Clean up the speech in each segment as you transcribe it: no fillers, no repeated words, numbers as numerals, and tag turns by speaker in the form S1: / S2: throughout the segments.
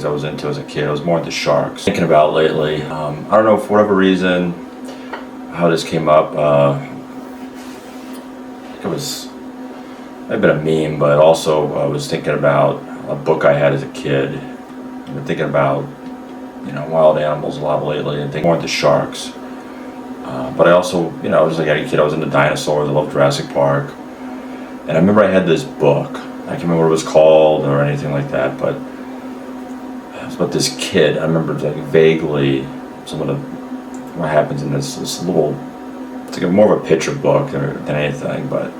S1: I was into as a kid. I was more into sharks. Thinking about lately, I don't know, for whatever reason, how this came up. It was might have been a meme, but also I was thinking about a book I had as a kid. I've been thinking about, wild animals a lot lately, and thinking more into sharks. But I also, just like any kid, I was into dinosaurs. I loved Jurassic Park. And I remember I had this book. I can't remember what it was called or anything like that, but it was about this kid. I remember like vaguely some of what happens in this little, it's like more of a picture book than anything, but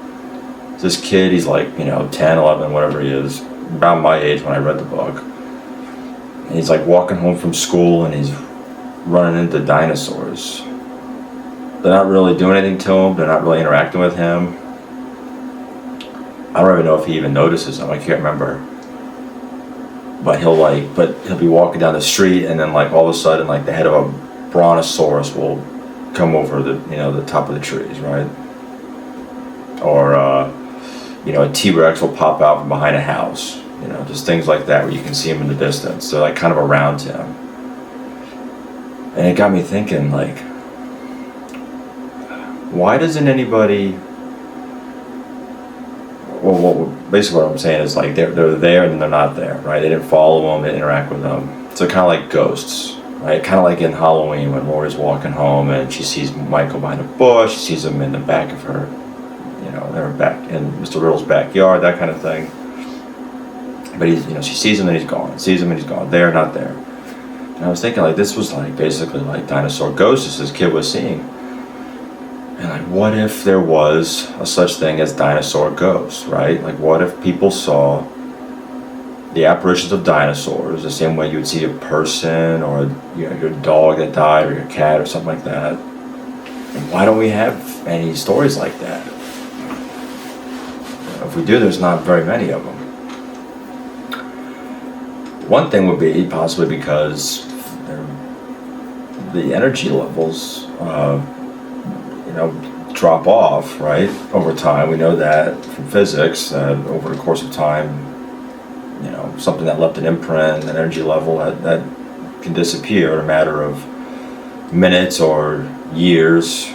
S1: this kid, he's like, 10, 11, whatever he is, around my age when I read the book. And he's like walking home from school and he's running into dinosaurs. They're not really doing anything to him. They're not really interacting with him. I don't even know if he even notices them. I can't remember. But he'll be walking down the street, and then like all of a sudden, like the head of a brontosaurus will come over the top of the trees, right? Or a T-Rex will pop out from behind a house. Just things like that where you can see him in the distance. They're like kind of around him. And it got me thinking, like, why doesn't anybody... Well, basically what I'm saying is, like, they're there and then they're not there, right? They didn't follow them, they didn't interact with them. So kind of like ghosts, right? Kind of like in Halloween when Laurie's walking home and she sees Michael behind a bush, she sees him in the back of her, they're back in Mr. Riddle's backyard, that kind of thing. But she sees him and he's gone, sees him and he's gone, there, not there. And I was thinking, like, this was like basically like Dinosaur Ghosts this kid was seeing. And like, what if there was a such thing as dinosaur ghosts, right? Like, what if people saw the apparitions of dinosaurs the same way you would see a person or your dog that died or your cat or something like that? And why don't we have any stories like that? If we do, there's not very many of them. One thing would be possibly because the energy levels drop off, right, over time. We know that from physics, over the course of time, something that left an imprint, an energy level that can disappear in a matter of minutes or years,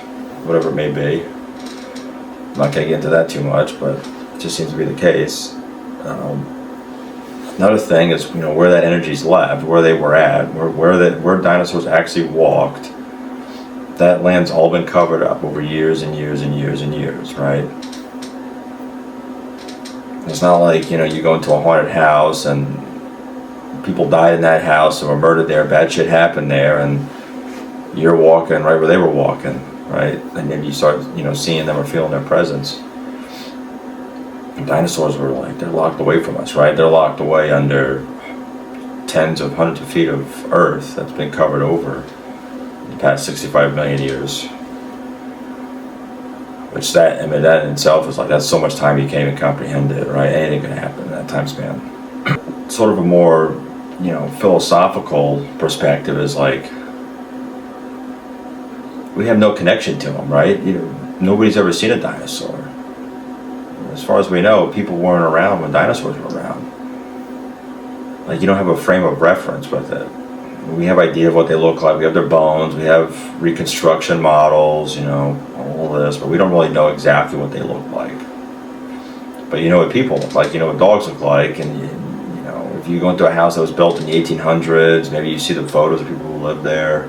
S1: whatever it may be. I'm not going to get into that too much, but it just seems to be the case. Another thing is, where that energy's left, where they were at, where dinosaurs actually walked. That land's all been covered up over years and years and years and years, right? It's not like, you go into a haunted house and people died in that house or were murdered there, bad shit happened there, and you're walking right where they were walking, right? And then you start, seeing them or feeling their presence. And dinosaurs were like, they're locked away from us, right? They're locked away under tens of hundreds of feet of earth that's been covered over the past 65 million years. Which that in itself is like, that's so much time you can't even comprehend it, right? Anything can happen in that time span. Sort of a more, philosophical perspective is like, we have no connection to them, right? Nobody's ever seen a dinosaur. As far as we know, people weren't around when dinosaurs were around. Like, you don't have a frame of reference with it. We have idea of what they look like. We have their bones. We have reconstruction models, all this, but we don't really know exactly what they look like. But you know what people look like. You know what dogs look like, and if you go into a house that was built in the 1800s, maybe you see the photos of people who lived there.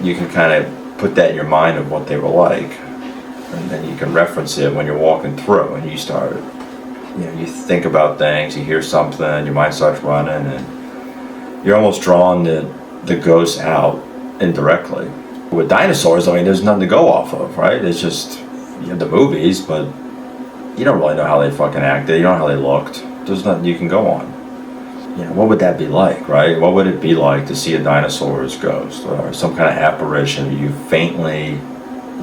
S1: You can kind of put that in your mind of what they were like, and then you can reference it when you're walking through, and you start, you think about things, you hear something, your mind starts running, and you're almost drawing the ghosts out indirectly. With dinosaurs, there's nothing to go off of, right? It's just, you have the movies, but you don't really know how they fucking acted, you don't know how they looked. There's nothing you can go on. What would that be like, right? What would it be like to see a dinosaur's ghost or some kind of apparition? You faintly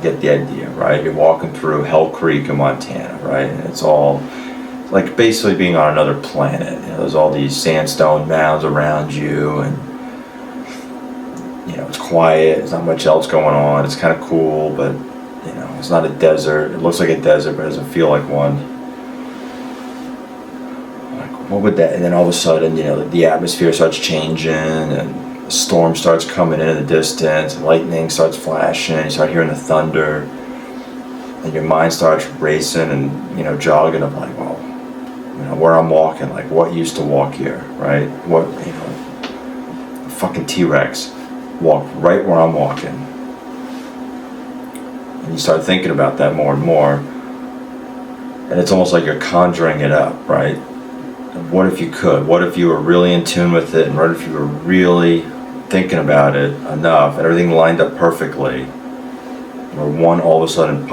S1: get the idea, right? You're walking through Hell Creek in Montana, right? And it's all like basically being on another planet. There's all these sandstone mounds around you, and it's quiet. There's not much else going on. It's kind of cool, but it's not a desert. It looks like a desert, but it doesn't feel like one. Like, what would that? And then all of a sudden, you know, the atmosphere starts changing, and a storm starts coming in the distance, and lightning starts flashing, and you start hearing the thunder, and your mind starts racing and, you know, jogging of like, well, you know, where I'm walking, like what used to walk here, right? What, you know, a fucking T-Rex walked right where I'm walking. And you start thinking about that more and more, and it's almost like you're conjuring it up, right? What if you could? What if you were really in tune with it, and what if you were really thinking about it enough, and everything lined up perfectly, or one all of a sudden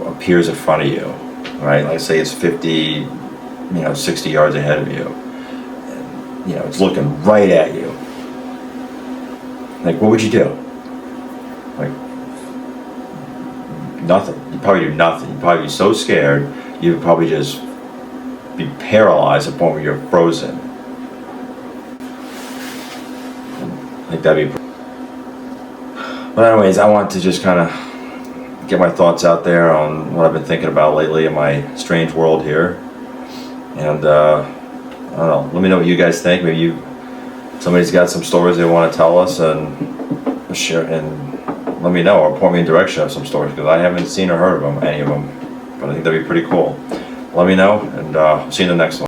S1: appears in front of you, right? Like say it's 50, 60 yards ahead of you, and, you know, it's looking right at you. Like, what would you do? Like, nothing. You'd probably do nothing. You'd probably be so scared, you would probably just be paralyzed to the point where you're frozen. Like, that'd be... But anyways, I want to just kind of get my thoughts out there on what I've been thinking about lately in my strange world here. And, I don't know, let me know what you guys think. Maybe somebody's got some stories they want to tell us, and share, and let me know, or point me in direction of some stories, because I haven't seen or heard of them, any of them. But I think that'd be pretty cool. Let me know, and see you in the next one.